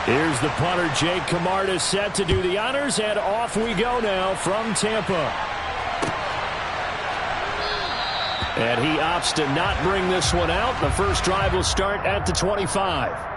Here's the punter, Jake Camarda, set to do the honors, and off we go now from Tampa. And he opts to not bring this one out. The first drive will start at the 25.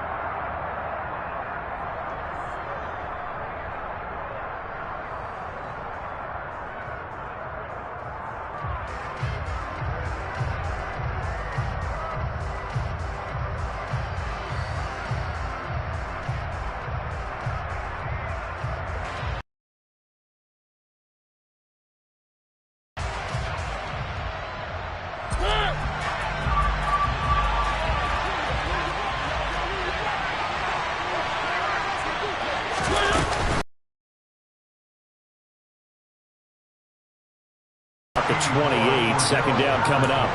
The 28, second down coming up.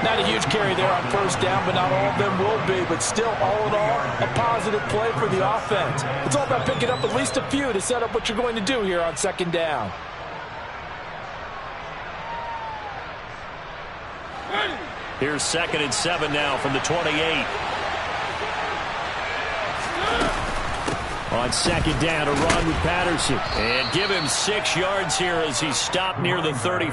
Not a huge carry there on first down, but not all of them will be. But still, all in all, a positive play for the offense. It's all about picking up at least a few to set up what you're going to do here on second down. Here's 2nd and 7 now from the 28. On second down, a run with Patterson. And give him 6 yards here as he stopped near the 30.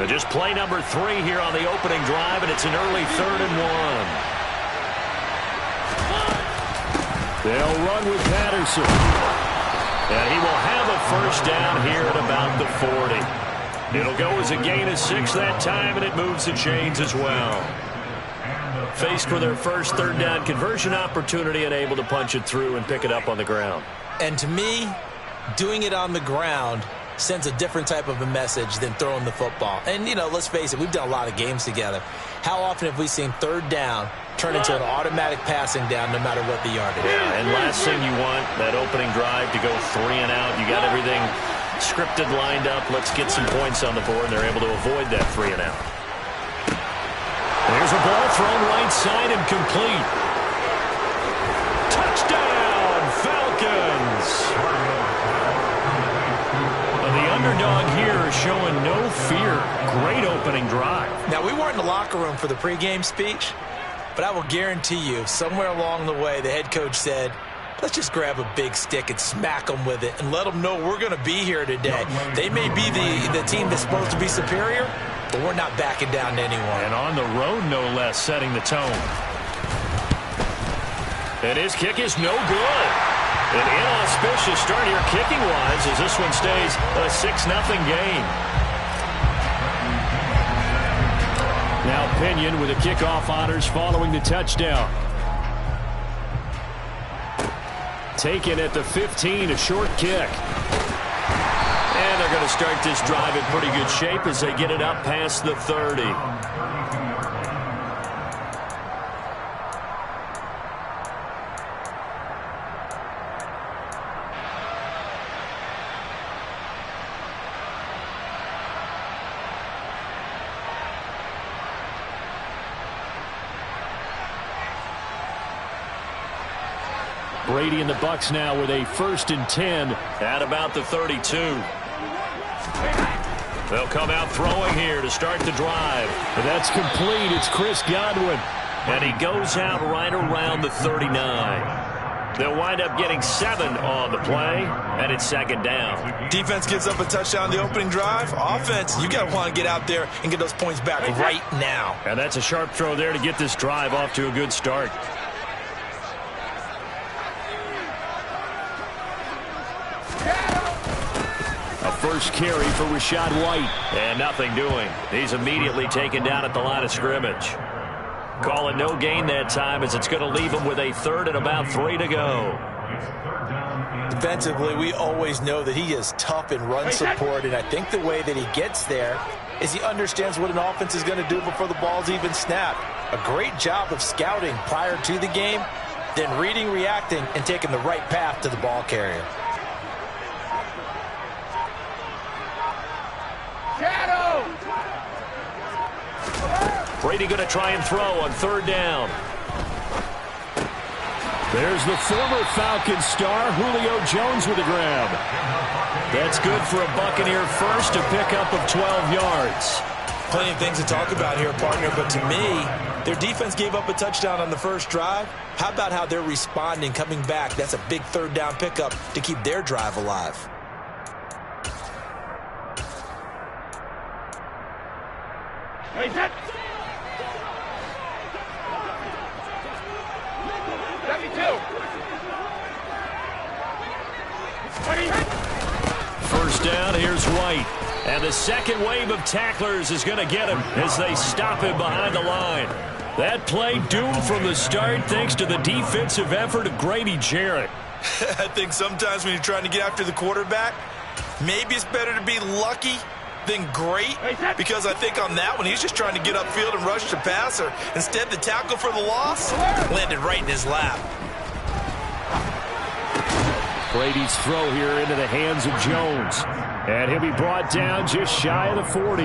Just play number 3 here on the opening drive, and it's an early 3rd and 1. They'll run with Patterson. And he will have a first down here at about the 40. It'll go as a gain of 6 that time, and it moves the chains as well. Faced with their first 3rd down conversion opportunity and able to punch it through and pick it up on the ground. And to me, doing it on the ground sends a different type of a message than throwing the football. And, you know, let's face it, we've done a lot of games together. How often have we seen 3rd down turn into an automatic passing down no matter what the yardage? Yeah, and last thing you want, that opening drive to go 3 and out. You got everything scripted, lined up. Let's get some points on the board, and they're able to avoid that 3 and out. There's a ball thrown right side and complete. Touchdown, Falcons! The underdog here showing no fear. Great opening drive. Now, we weren't in the locker room for the pregame speech, but I will guarantee you somewhere along the way the head coach said, let's just grab a big stick and smack them with it and let them know we're going to be here today. They may be the team that's supposed to be superior, but we're not backing down to anyone. And on the road, no less, setting the tone. And his kick is no good. An inauspicious start here kicking-wise as this one stays a 6-0 game. Now Pinion with the kickoff honors following the touchdown. Taken at the 15, a short kick. And they're going to start this drive in pretty good shape as they get it up past the 30. Brady and the Bucs now with a 1st and 10 at about the 32. They'll come out throwing here to start the drive. And that's complete. It's Chris Godwin. And he goes out right around the 39. They'll wind up getting 7 on the play, and it's 2nd down. Defense gives up a touchdown the opening drive. Offense, you got to want to get out there and get those points back right now. And that's a sharp throw there to get this drive off to a good start. first carry for Rachaad White. And nothing doing. He's immediately taken down at the line of scrimmage. Call it no gain that time as it's going to leave him with a 3rd and about 3 to go. Defensively, we always know that he is tough in run support, and I think the way that he gets there is he understands what an offense is going to do before the ball's even snapped. A great job of scouting prior to the game, then reading, reacting, and taking the right path to the ball carrier. Brady going to try and throw on 3rd down. There's the former Falcons star, Julio Jones with a grab. That's good for a Buccaneer first, a pickup of 12 yards. Plenty of things to talk about here, partner, but to me, their defense gave up a touchdown on the first drive. How about how they're responding, coming back? That's a big 3rd down pickup to keep their drive alive. First down, here's White. And the second wave of tacklers is going to get him as they stop him behind the line. That play doomed from the start thanks to the defensive effort of Grady Jarrett. I think sometimes when you're trying to get after the quarterback, maybe it's better to be lucky than great, because I think on that one, he's just trying to get upfield and rush the passer. Instead, the tackle for the loss landed right in his lap. Brady's throw here into the hands of Jones. And he'll be brought down just shy of the 40.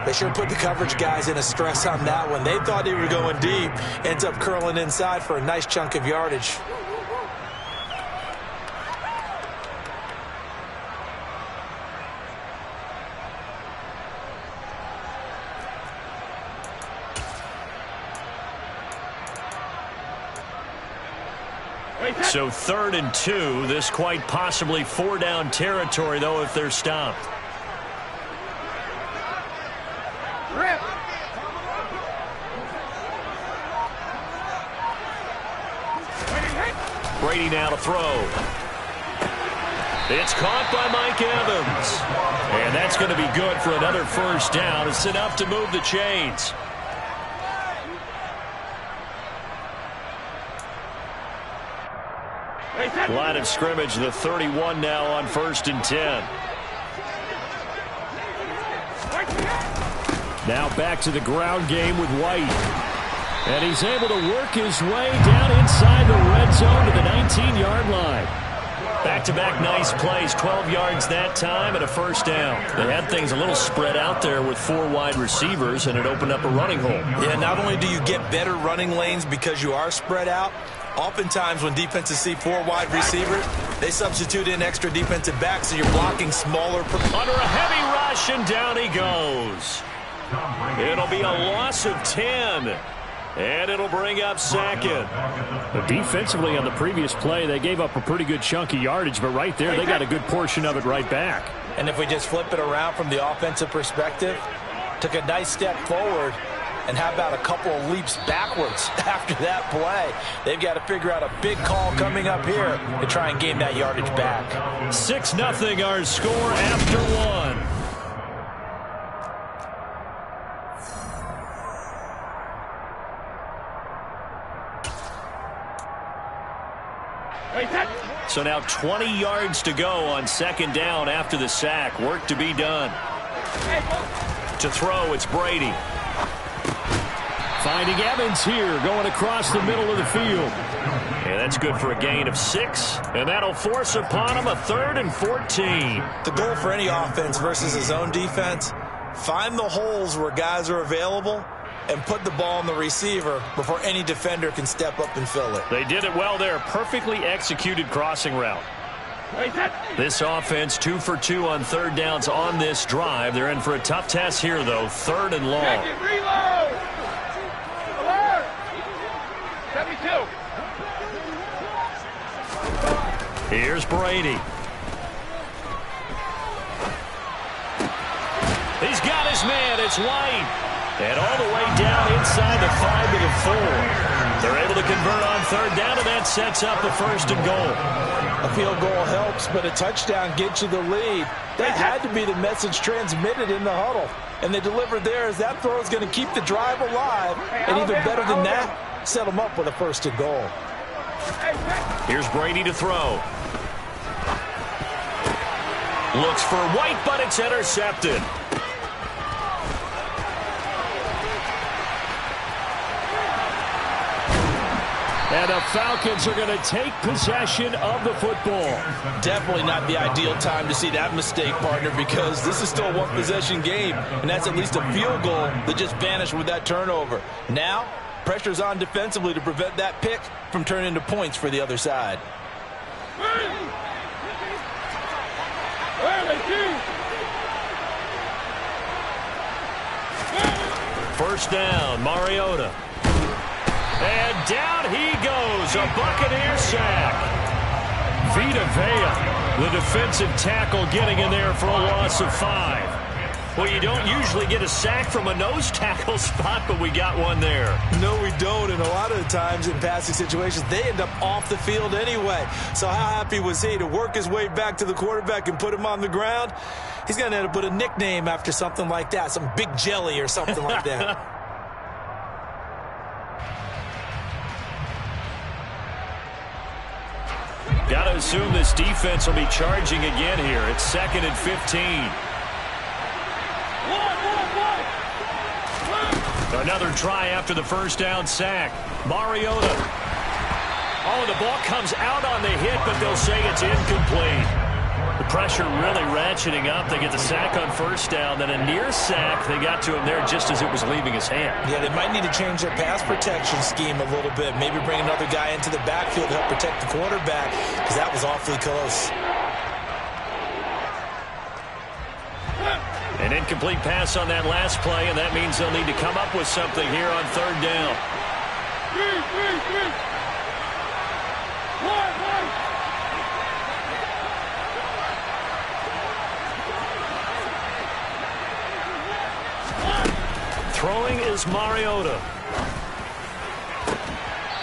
They sure put the coverage guys in a stress on that one. They thought they were going deep. Ends up curling inside for a nice chunk of yardage. So 3rd and 2. This quite possibly 4-down territory, though, if they're stopped. Brady now to throw. It's caught by Mike Evans. And that's going to be good for another first down. It's enough to move the chains. Line of scrimmage, the 31 now on 1st and 10. Now back to the ground game with White. And he's able to work his way down inside the red zone to the 19-yard line. Back-to-back nice plays, 12 yards that time and a first down. They had things a little spread out there with 4 wide receivers, and it opened up a running hole. Yeah, not only do you get better running lanes because you are spread out, oftentimes when defenses see 4 wide receivers, they substitute in extra defensive backs, so you're blocking smaller. Under a heavy rush, and down he goes. It'll be a loss of 10. And it'll bring up 2nd. But defensively on the previous play, they gave up a pretty good chunk of yardage, but right there, they got a good portion of it right back. And if we just flip it around from the offensive perspective, took a nice step forward, and how about a couple of leaps backwards after that play? They've got to figure out a big call coming up here to try and gain that yardage back. 6-0 our score after 1. So now 20 yards to go on 2nd down after the sack. Work to be done. To throw, it's Brady. Finding Evans here, going across the middle of the field. And that's good for a gain of 6. And that'll force upon him a 3rd and 14. The goal for any offense versus his own defense, find the holes where guys are available and put the ball on the receiver before any defender can step up and fill it. They did it well there. Perfectly executed crossing route. This offense 2 for 2 on 3rd downs on this drive. They're in for a tough test here, though. 3rd and long. Reload! Alert! 72. Here's Brady. He's got his man. It's White. And all the way down inside the 5 to the 4. They're able to convert on third down, and that sets up the first and goal. A field goal helps, but a touchdown gets you the lead. That had to be the message transmitted in the huddle. And they delivered there as that throw is going to keep the drive alive. And even better than that, set them up with a first and goal. Here's Brady to throw. Looks for White, but it's intercepted. And the Falcons are going to take possession of the football. Definitely not the ideal time to see that mistake, partner, because this is still a one-possession game, and that's at least a field goal that just vanished with that turnover. Now, pressure's on defensively to prevent that pick from turning into points for the other side. First down, Mariota. And down he goes, a Buccaneer sack. Vita Vea, the defensive tackle, getting in there for a loss of 5. Well, you don't usually get a sack from a nose tackle spot, but we got one there. No, we don't, and a lot of the times in passing situations, they end up off the field anyway. So how happy was he to work his way back to the quarterback and put him on the ground? He's going to end up with a nickname after something like that, some Big Jelly or something like that. Got to assume this defense will be charging again here. It's 2nd and 15. Another try after the first down sack. Mariota. Oh, the ball comes out on the hit, but they'll say it's incomplete. The pressure really ratcheting up. They get the sack on first down, then a near sack. They got to him there just as it was leaving his hand. Yeah, they might need to change their pass protection scheme a little bit. Maybe bring another guy into the backfield to help protect the quarterback, because that was awfully close. An incomplete pass on that last play, and that means they'll need to come up with something here on third down. Throwing is Mariota.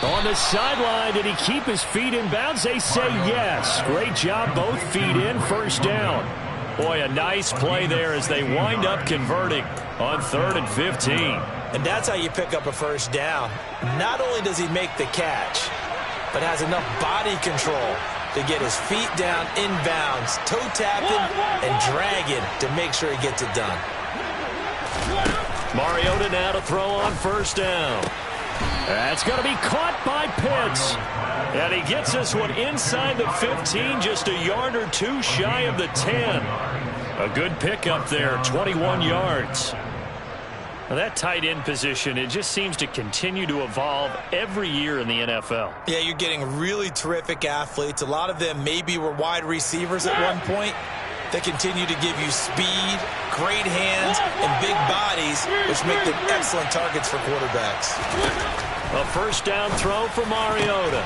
On the sideline, did he keep his feet in bounds? They say yes. Great job, both feet in, first down. Boy, a nice play there as they wind up converting on 3rd and 15. And that's how you pick up a first down. Not only does he make the catch, but has enough body control to get his feet down inbounds, toe tapping and dragging to make sure he gets it done. Mariota now to throw on first down. That's going to be caught by Pitts. And he gets this one inside the 15, just a yard or two shy of the 10. A good pickup there, 21 yards. Now that tight end position, it just seems to continue to evolve every year in the NFL. Yeah, you're getting really terrific athletes. A lot of them maybe were wide receivers at one point. They continue to give you speed, great hands, and big bodies, which make them excellent targets for quarterbacks. A first down throw for Mariota.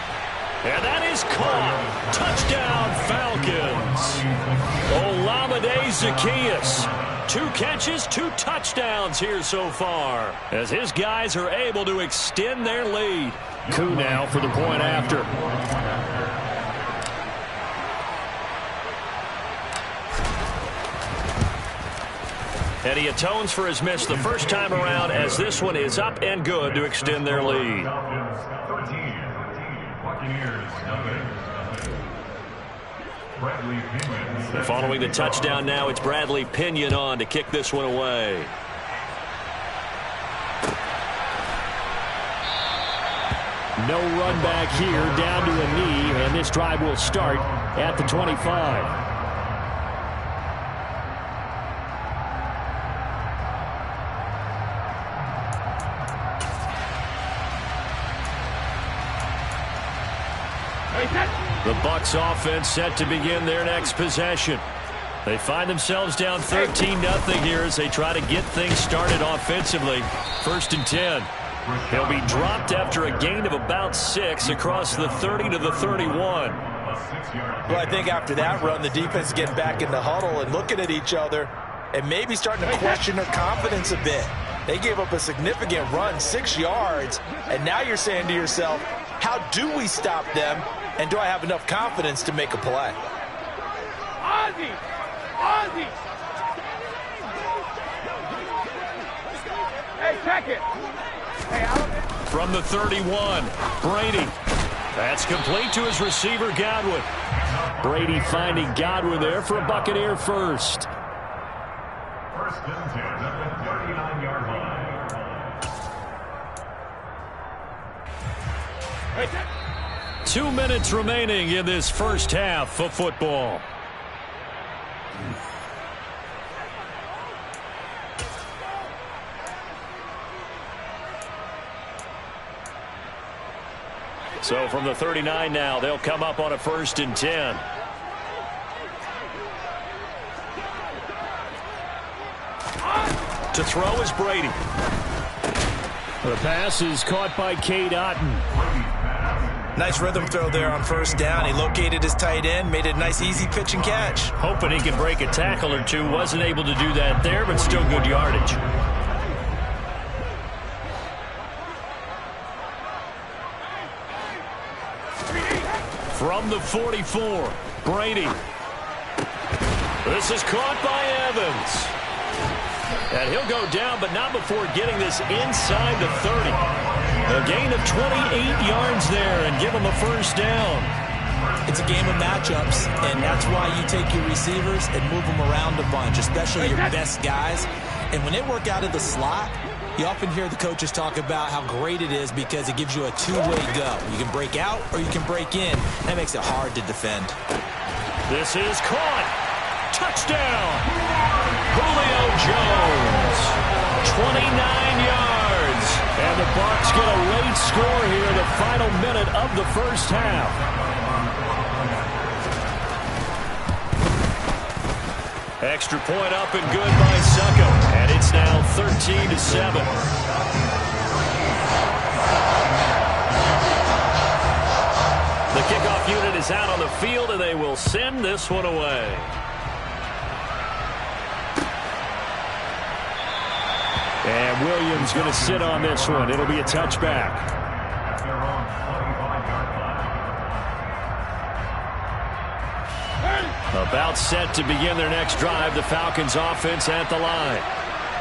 And that is caught. Touchdown, Falcons. Olamide Zaccheaus. 2 catches, 2 touchdowns here so far, as his guys are able to extend their lead. Koo now for the point after. And he atones for his miss the first time around, as this one is up and good to extend their lead. And following the touchdown now, it's Bradley Pinion on to kick this one away. No run back here, down to a knee, and this drive will start at the 25. The Bucs offense set to begin their next possession. They find themselves down 13-0 here as they try to get things started offensively. 1st and 10. He'll be dropped after a gain of about 6 across the 30 to the 31. Well, I think after that run, the defense getting back in the huddle and looking at each other and maybe starting to question their confidence a bit. They gave up a significant run, 6 yards, and now you're saying to yourself, how do we stop them, and do I have enough confidence to make a play? Ozzie! Ozzie! Hey, check it! Hey, Alabama. From the 31, Brady. That's complete to his receiver, Godwin. Brady finding Godwin there for a Buccaneer first. First and 10 at the 39-yard line. Hey, check. 2 minutes remaining in this first half of football. So from the 39 now, they'll come up on a 1st and 10. To throw is Brady. The pass is caught by Cade Otton. Nice rhythm throw there on 1st down. He located his tight end, made it a nice easy pitch and catch. Hoping he could break a tackle or two. Wasn't able to do that there, but still good yardage. From the 44, Brady. This is caught by Evans. And he'll go down, but not before getting this inside the 30. A gain of 28 yards there and give him a 1st down. It's a game of matchups, and that's why you take your receivers and move them around a bunch, especially your best guys. And when they work out of the slot, you often hear the coaches talk about how great it is because it gives you a two-way go. You can break out or you can break in. That makes it hard to defend. This is caught. Touchdown. Julio Jones. 29 yards. And the Bucs get a late score here in the final minute of the first half. Extra point up and good by Succo. And it's now 13-7. The kickoff unit is out on the field, and they will send this one away. And Williams going to sit on this one. It'll be a touchback. About set to begin their next drive. The Falcons offense at the line.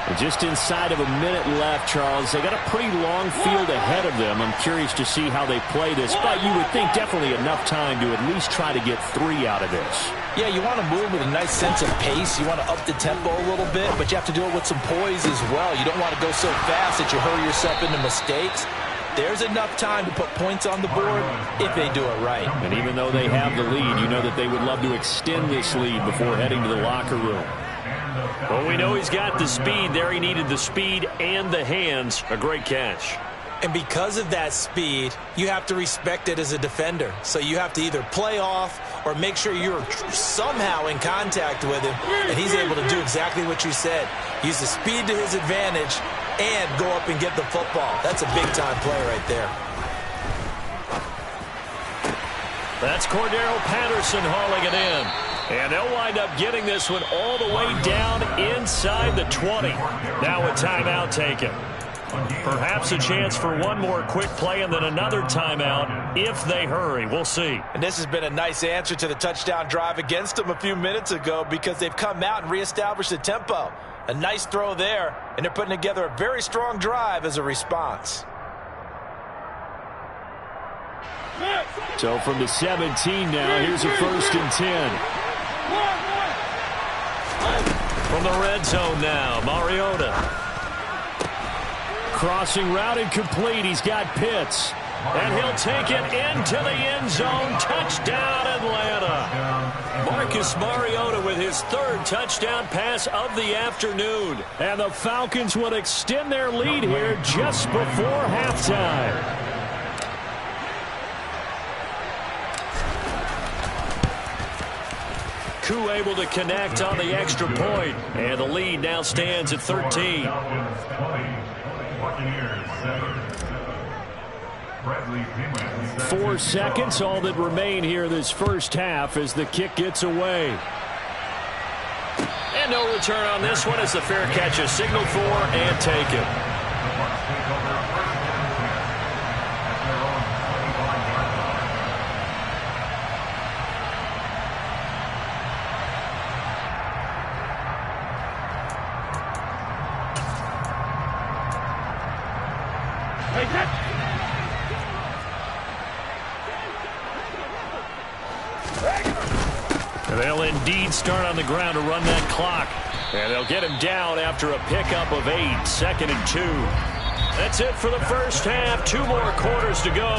And just inside of a minute left, Charles. They got a pretty long field ahead of them. I'm curious to see how they play this. But you would think definitely enough time to at least try to get 3 out of this. Yeah, you want to move with a nice sense of pace. You want to up the tempo a little bit, but you have to do it with some poise as well. You don't want to go so fast that you hurry yourself into mistakes. There's enough time to put points on the board if they do it right. And even though they have the lead, you know that they would love to extend this lead before heading to the locker room. Well, we know he's got the speed there. He needed the speed and the hands. A great catch. And because of that speed, you have to respect it as a defender. So you have to either play off or make sure you're somehow in contact with him, and he's able to do exactly what you said. Use the speed to his advantage and go up and get the football. That's a big-time play right there. That's Cordero Patterson hauling it in. And they'll wind up getting this one all the way down inside the 20. Now a timeout taken. Perhaps a chance for one more quick play and then another timeout if they hurry. We'll see. And this has been a nice answer to the touchdown drive against them a few minutes ago because they've come out and reestablished the tempo. A nice throw there, and they're putting together a very strong drive as a response. So from the 17 now, here's a 1st and 10. From the red zone now, Mariota. Crossing route incomplete. He's got Pitts. And he'll take it into the end zone. Touchdown, Atlanta. Marcus Mariota with his 3rd touchdown pass of the afternoon. And the Falcons would extend their lead here just before halftime. Koo able to connect on the extra point. And the lead now stands at 13. 4 seconds, all that remain here this first half as the kick gets away. And no return on this one as the fair catch is signaled for and taken. They'll indeed start on the ground to run that clock. And they'll get him down after a pickup of 8, 2nd and 2. That's it for the first half. 2 more quarters to go.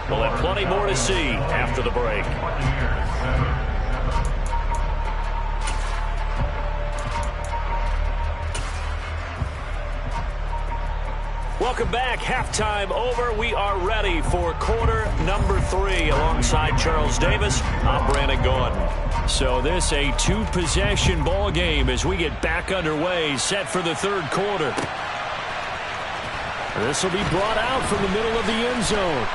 We'll have plenty more to see after the break. Welcome back. Halftime over. We are ready for quarter number 3. Alongside Charles Davis, I'm Brandon Gaudin. So this a 2-possession ball game as we get back underway, set for the 3rd quarter. This will be brought out from the middle of the end zone.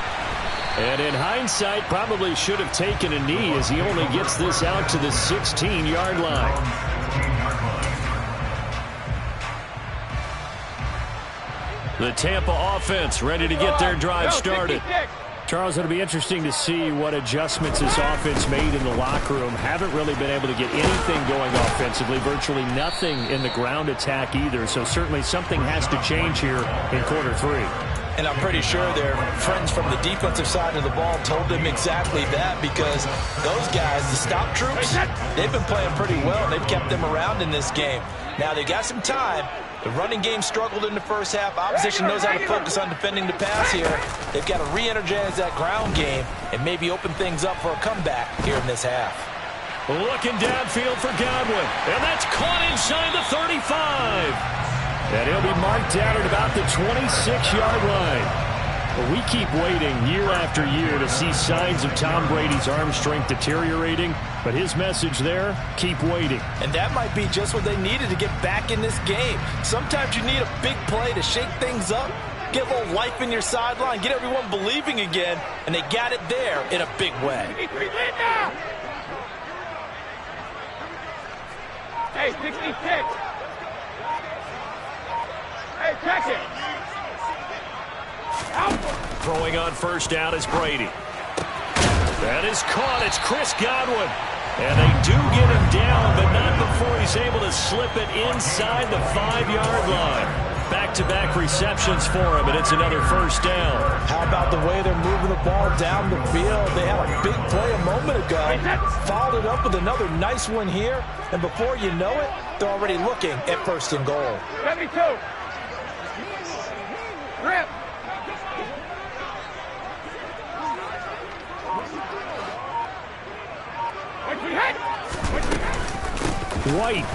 And in hindsight, probably should have taken a knee as he only gets this out to the 16-yard line. The Tampa offense ready to get their drive started. Charles, it'll be interesting to see what adjustments this offense made in the locker room. Haven't really been able to get anything going offensively. Virtually nothing in the ground attack either. So certainly something has to change here in quarter 3. And I'm pretty sure their friends from the defensive side of the ball told them exactly that, because those guys, the stop troops, they've been playing pretty well. They've kept them around in this game. Now they got some time. The running game struggled in the first half. Opposition knows how to focus on defending the pass here. They've got to re-energize that ground game and maybe open things up for a comeback here in this half. Looking downfield for Godwin. And that's caught inside the 35. And he'll be marked down at about the 26-yard line. But we keep waiting year after year to see signs of Tom Brady's arm strength deteriorating. But his message there, keep waiting. And that might be just what they needed to get back in this game. Sometimes you need a big play to shake things up, get a little life in your sideline, get everyone believing again, and they got it there in a big way. Hey, 66. Hey, check it. Throwing on first down is Brady. That is caught. It's Chris Godwin. And they do get him down, but not before he's able to slip it inside the 5-yard line. Back-to-back receptions for him, and it's another first down. How about the way they're moving the ball down the field? They had a big play a moment ago, followed it up with another nice one here, and before you know it, they're already looking at 1st and goal. 72. Grip. White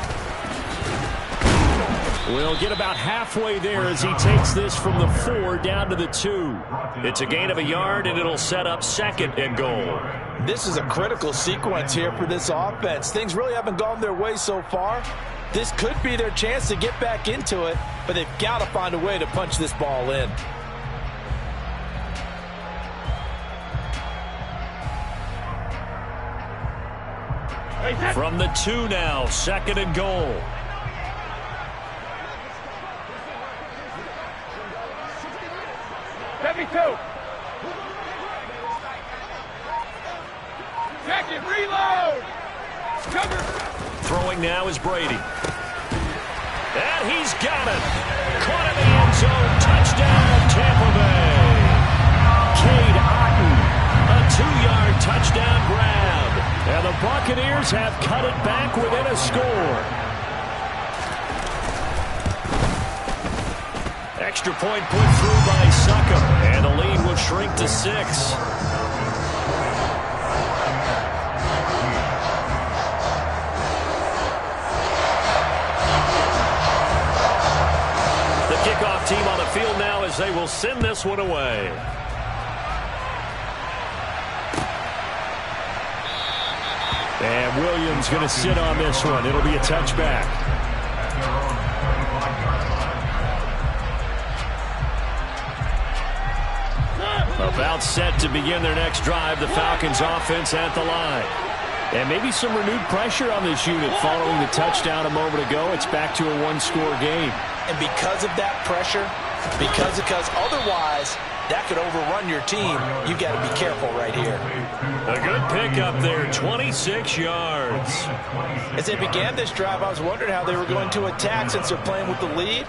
will get about halfway there as he takes this from the 4 down to the 2. It's a gain of a yard, and it'll set up 2nd and goal. This is a critical sequence here for this offense. Things really haven't gone their way so far. This could be their chance to get back into it, but they've got to find a way to punch this ball in. From the 2 now, 2nd and goal. Check it, reload. Cover. Throwing now is Brady. And he's got it. Caught in the end zone. Touchdown, Tampa Bay. Cade Otton, a 2-yard touchdown grab. And the Buccaneers have cut it back within a score. Extra point put through by Succop. And the lead will shrink to 6. The kickoff team on the field now as they will send this one away. And Williams going to sit on this one. It'll be a touchback. About set to begin their next drive. The Falcons offense at the line. And maybe some renewed pressure on this unit following the touchdown a moment ago. It's back to a one-score game. And because of that pressure, because otherwise that could overrun your team, you got to be careful right here. A good pickup there, 26 yards. As they began this drive, I was wondering how they were going to attack since they're playing with the lead.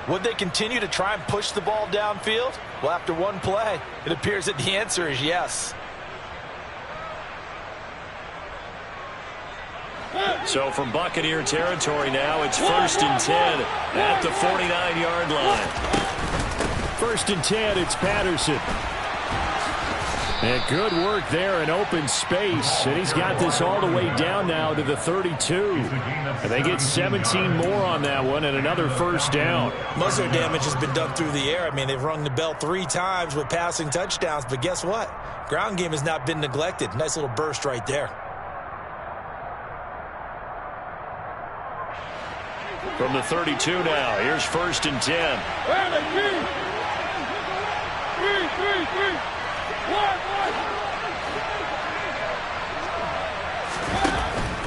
Would they continue to try and push the ball downfield? Well, after one play, it appears that the answer is yes. So from Buccaneer territory now, it's 1st and 10 at the 49-yard line. 1st and 10, it's Patterson. And good work there in open space. And he's got this all the way down now to the 32. And they get 17 more on that one and another first down. Most of their damage has been done through the air. I mean, they've rung the bell 3 times with passing touchdowns. But guess what? Ground game has not been neglected. Nice little burst right there. From the 32 now, here's 1st and 10.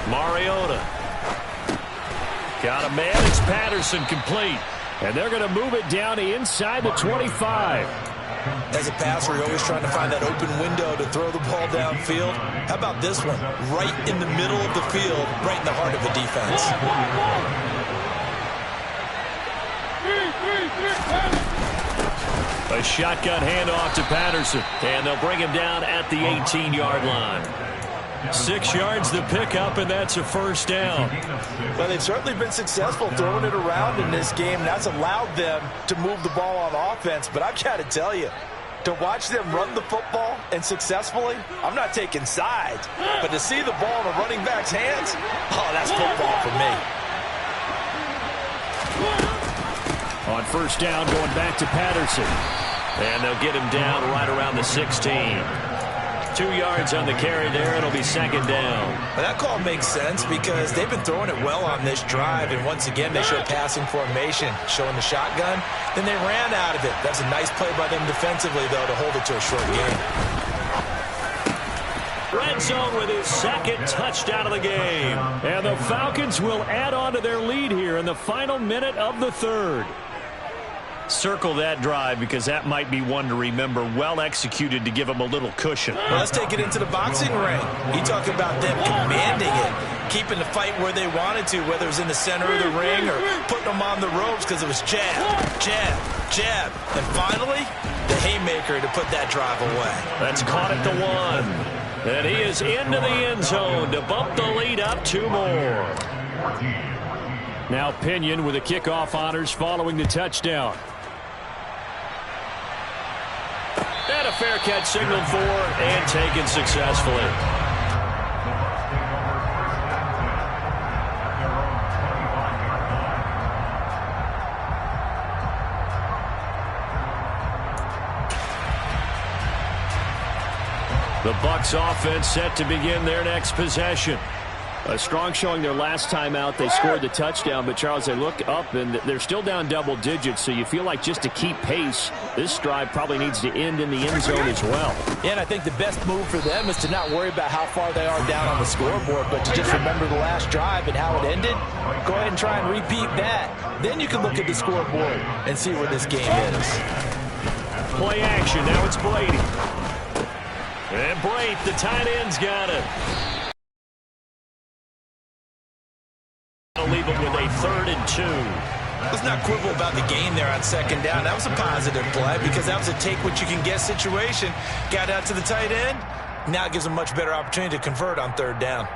Mariota. Got a man. It's Patterson, complete. And they're going to move it down to inside the 25. As a passer, you're always trying to find that open window to throw the ball downfield. How about this one? Right in the middle of the field, right in the heart of the defense. A shotgun handoff to Patterson. And they'll bring him down at the 18-yard line. 6 yards the pickup, and that's a first down. Well, they've certainly been successful throwing it around in this game. That's allowed them to move the ball on offense. But I've got to tell you, to watch them run the football and successfully, I'm not taking sides. But to see the ball in a running back's hands, oh, that's football for me. On first down, going back to Patterson. And they'll get him down right around the 16. 2 yards on the carry there. It'll be 2nd down. Well, that call makes sense because they've been throwing it well on this drive. And once again, they show passing formation, showing the shotgun. Then they ran out of it. That's a nice play by them defensively, though, to hold it to a short game. Red zone with his 2nd touchdown of the game. And the Falcons will add on to their lead here in the final minute of the 3rd. Circle that drive because that might be one to remember. Well executed to give them a little cushion. Well, let's take it into the boxing ring. You talk about them commanding it, keeping the fight where they wanted to, whether it was in the center of the ring or putting them on the ropes because it was jab, jab, jab. And finally, the haymaker to put that drive away. That's caught at the 1. And he is into the end zone to bump the lead up 2 more. Now Pinion with the kickoff honors following the touchdown. And a fair catch signaled for and taken successfully. The Bucs offense set to begin their next possession. A strong showing their last time out. They scored the touchdown, but Charles, they look up and they're still down double digits, so you feel like just to keep pace, this drive probably needs to end in the end zone as well. Yeah, and I think the best move for them is to not worry about how far they are down on the scoreboard, but to just remember the last drive and how it ended. Go ahead and try and repeat that. Then you can look at the scoreboard and see where this game is. Play action. Now it's Brady. And Brate, the tight end's got it. Leave him with a 3rd and 2. Let's not quibble about the gain there on 2nd down. That was a positive play because that was a take-what-you-can-get situation. Got out to the tight end. Now it gives them a much better opportunity to convert on 3rd down.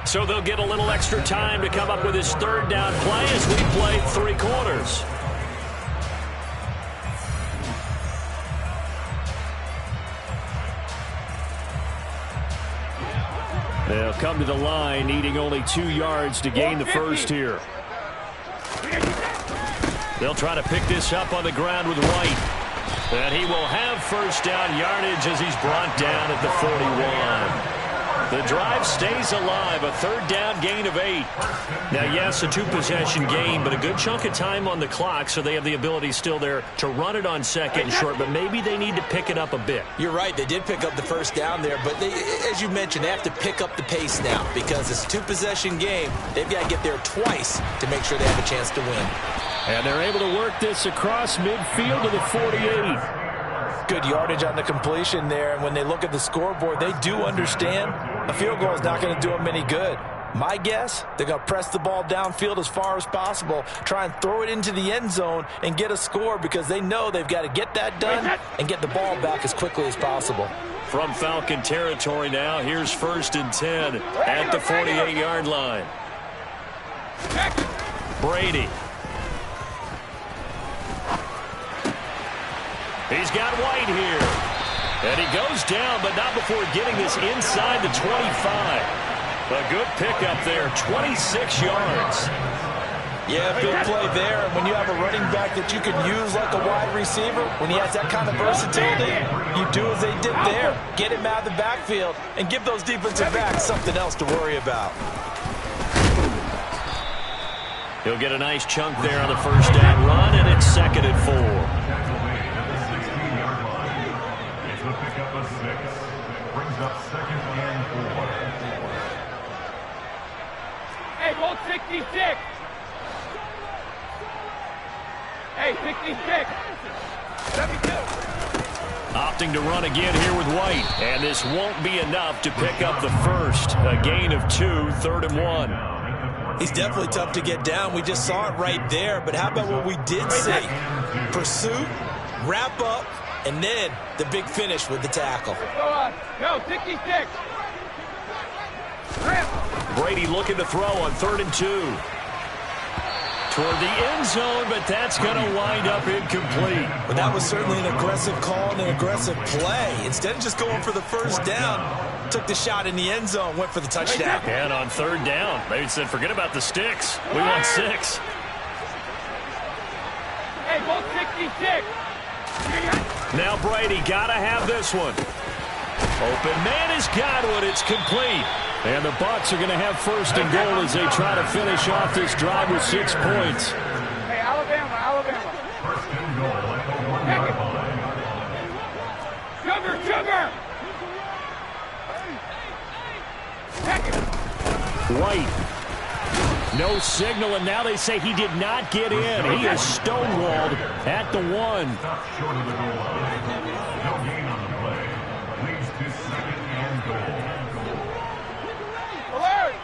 So they'll get a little extra time to come up with his 3rd down play as we play 3 quarters. They'll come to the line, needing only 2 yards to gain the first here. They'll try to pick this up on the ground with White. And he will have first down yardage as he's brought down at the 41. The drive stays alive, a third down gain of 8. Now, yes, a two-possession game, but a good chunk of time on the clock, so they have the ability still there to run it on second and short, but maybe they need to pick it up a bit. You're right. They did pick up the first down there, but they, as you mentioned, they have to pick up the pace now because it's a two-possession game. They've got to get there twice to make sure they have a chance to win. And they're able to work this across midfield to the 48. Good yardage on the completion there, and when they look at the scoreboard, they do understand a field goal is not going to do them any good. My guess, they're going to press the ball downfield as far as possible, try and throw it into the end zone and get a score because they know they've got to get that done and get the ball back as quickly as possible. From Falcon territory now, here's 1st and 10 at the 48-yard line. Brady. He's got White here. And he goes down, but not before getting this inside the 25. A good pickup there, 26 yards. Yeah, big play there. And when you have a running back that you can use like a wide receiver, when he has that kind of versatility, you do as they did there. Get him out of the backfield and give those defensive backs something else to worry about. He'll get a nice chunk there on the first down run, and it's 2nd and 4. Brings up 2nd and 4. Hey, Bolt 66. Hey, 66. 72. Opting to run again here with White. And this won't be enough to pick up the first. A gain of 2, 3rd and 1. He's definitely tough to get down. We just saw it right there. But how about what we did see? Pursuit, wrap up, and then the big finish with the tackle. Go, 66. Brady looking to throw on 3rd and 2. Toward the end zone, but that's going to wind up incomplete. But that was certainly an aggressive call and an aggressive play. Instead of just going for the first down, took the shot in the end zone, went for the touchdown. And on 3rd down, they said, forget about the sticks. We want 6. Hey, Bolt 66. Now Brady got to have this one. Open man has got one. It's complete. And the Bucs are going to have 1st and goal as they try to finish off this drive with 6 points. Hey, Alabama. 1st and goal at the 1-yard line. Sugar. White. No signal, and now they say he did not get in. He is stonewalled at the 1. Stopped short of the goal line. No gain on the play. Leads to 2nd and goal. Alert.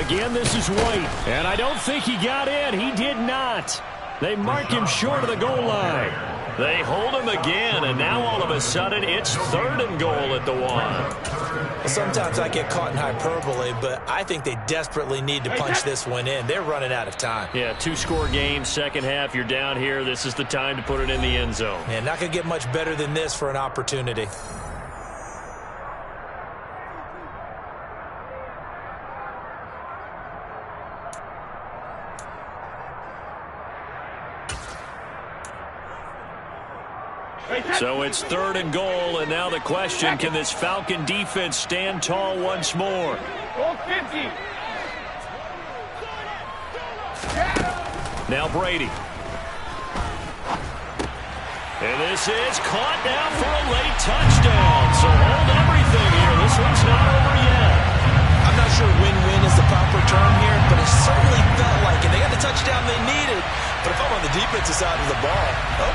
Again, this is White, and I don't think he got in. He did not. They mark him short of the goal line. They hold him again, and now all of a sudden it's 3rd and goal at the 1. Well, sometimes I get caught in hyperbole, but I think they desperately need to punch this one in. They're running out of time. Yeah, 2-score game, 2nd half. You're down here. This is the time to put it in the end zone. Man, not going to get much better than this for an opportunity. So it's 3rd and goal, and now the question, can this Falcon defense stand tall once more? Bolt 50. Now Brady. And this is caught now for a late touchdown. So hold everything here. This one's not over yet. I'm not sure win-win is the proper term here, but it certainly felt like it. They got the touchdown they needed. But if I'm on the defensive side of the ball,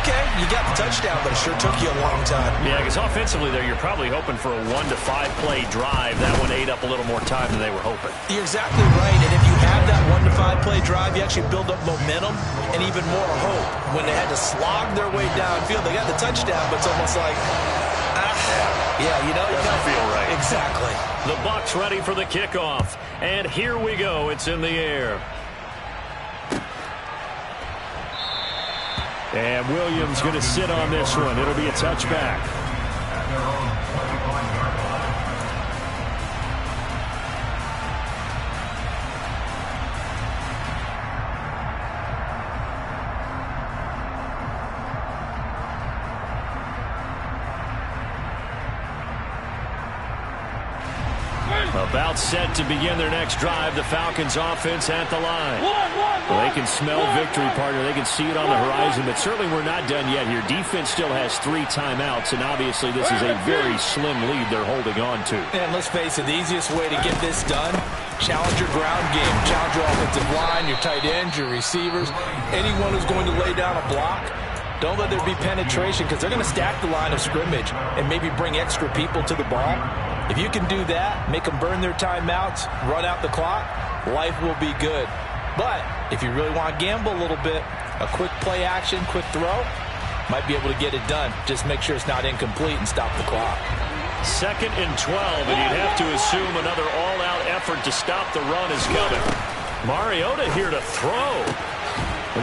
okay, you got the touchdown, but it sure took you a long time. Yeah, because offensively there, you're probably hoping for a 1 to 5 play drive. That one ate up a little more time than they were hoping. You're exactly right, and if you have that 1 to 5 play drive, you actually build up momentum and even more hope. When they had to slog their way downfield, they got the touchdown, but it's almost like, yeah, you know, doesn't feel right. Exactly. The Bucs ready for the kickoff, and here we go. It's in the air. And Williams going to sit on this one. It'll be a touchback. About set to begin their next drive. The Falcons offense at the line. Well, they can smell victory, partner. They can see it on the horizon, but certainly we're not done yet here. Defense still has 3 timeouts, and obviously this is a very slim lead they're holding on to. And let's face it, the easiest way to get this done, challenge your ground game. Challenge your offensive line, your tight ends, your receivers, anyone who's going to lay down a block. Don't let there be penetration because they're going to stack the line of scrimmage and maybe bring extra people to the ball. If you can do that, make them burn their timeouts, run out the clock, life will be good. But if you really want to gamble a little bit, a quick play action, quick throw, might be able to get it done. Just make sure it's not incomplete and stop the clock. 2nd and 12, and you'd have to assume another all-out effort to stop the run is coming. Mariota here to throw.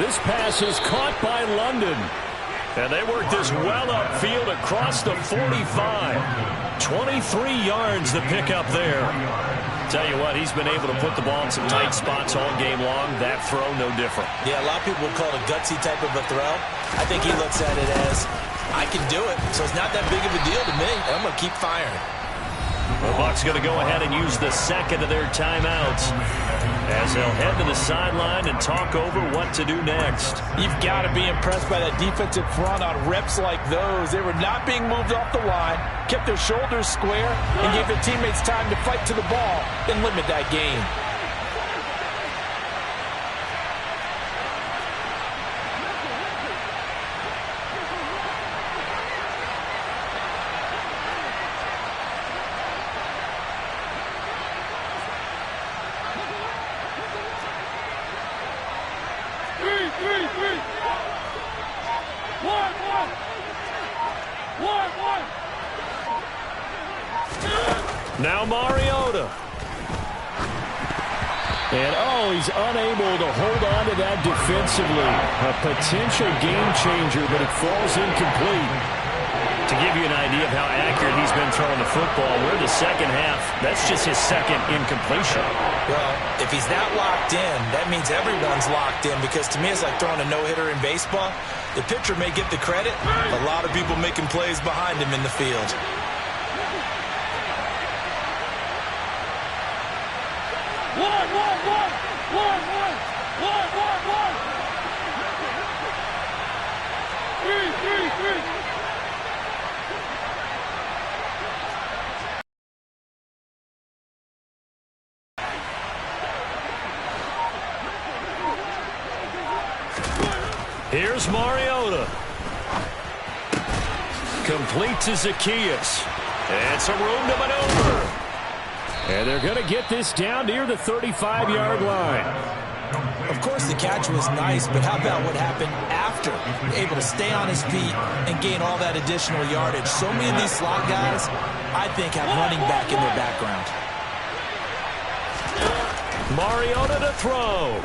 This pass is caught by London. And they work this well upfield across the 45. 23 yards to pick up there. Tell you what, he's been able to put the ball in some tight spots all game long. That throw, no different. Yeah, a lot of people will call it a gutsy type of a throw. I think he looks at it as, I can do it, so it's not that big of a deal to me. I'm going to keep firing. The Bucs going to go ahead and use the 2nd of their timeouts as they'll head to the sideline and talk over what to do next. You've got to be impressed by that defensive front on reps like those. They were not being moved off the line, kept their shoulders square, and gave their teammates time to fight to the ball and limit that gain. Now Mariota. And, he's unable to hold on to that defensively. A potential game changer, but it falls incomplete. To give you an idea of how accurate he's been throwing the football, we're in the second half. That's just his 2nd incompletion. Well, if he's not locked in, that means everyone's locked in, because to me it's like throwing a no-hitter in baseball. The pitcher may get the credit. A lot of people making plays behind him in the field. Here's Mariota. Complete to Zacchaeus. And some room to maneuver. And they're going to get this down near the 35-yard line. Of course, the catch was nice, but how about what happened after? Able to stay on his feet and gain all that additional yardage. So many of these slot guys, I think, have running back in their background. Mariota to throw.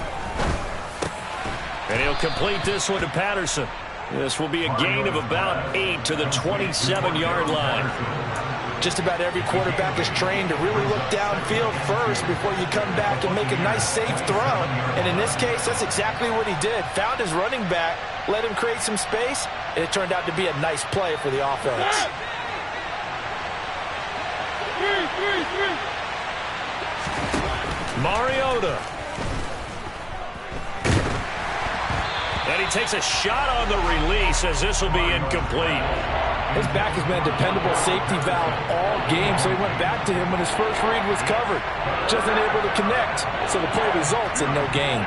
And he'll complete this one to Patterson. This will be a gain of about 8 to the 27-yard line. Just about every quarterback is trained to really look downfield first before you come back and make a nice, safe throw. And in this case, that's exactly what he did. Found his running back, let him create some space, and it turned out to be a nice play for the offense. Mariota. And he takes a shot on the release as this will be incomplete. His back has been a dependable safety valve all game, so he went back to him when his first read was covered. Just unable to connect, so the play results in no gain.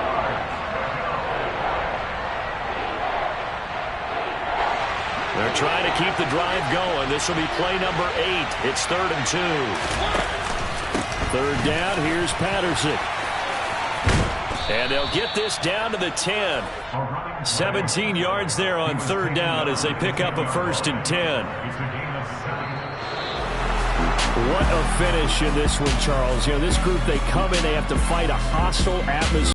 They're trying to keep the drive going. This will be play number 8. It's 3rd and 2. 3rd down, here's Patterson. And they'll get this down to the 10. 17 yards there on 3rd down as they pick up a 1st and 10. What a finish in this one, Charles. You know, this group, they come in, they have to fight a hostile atmosphere.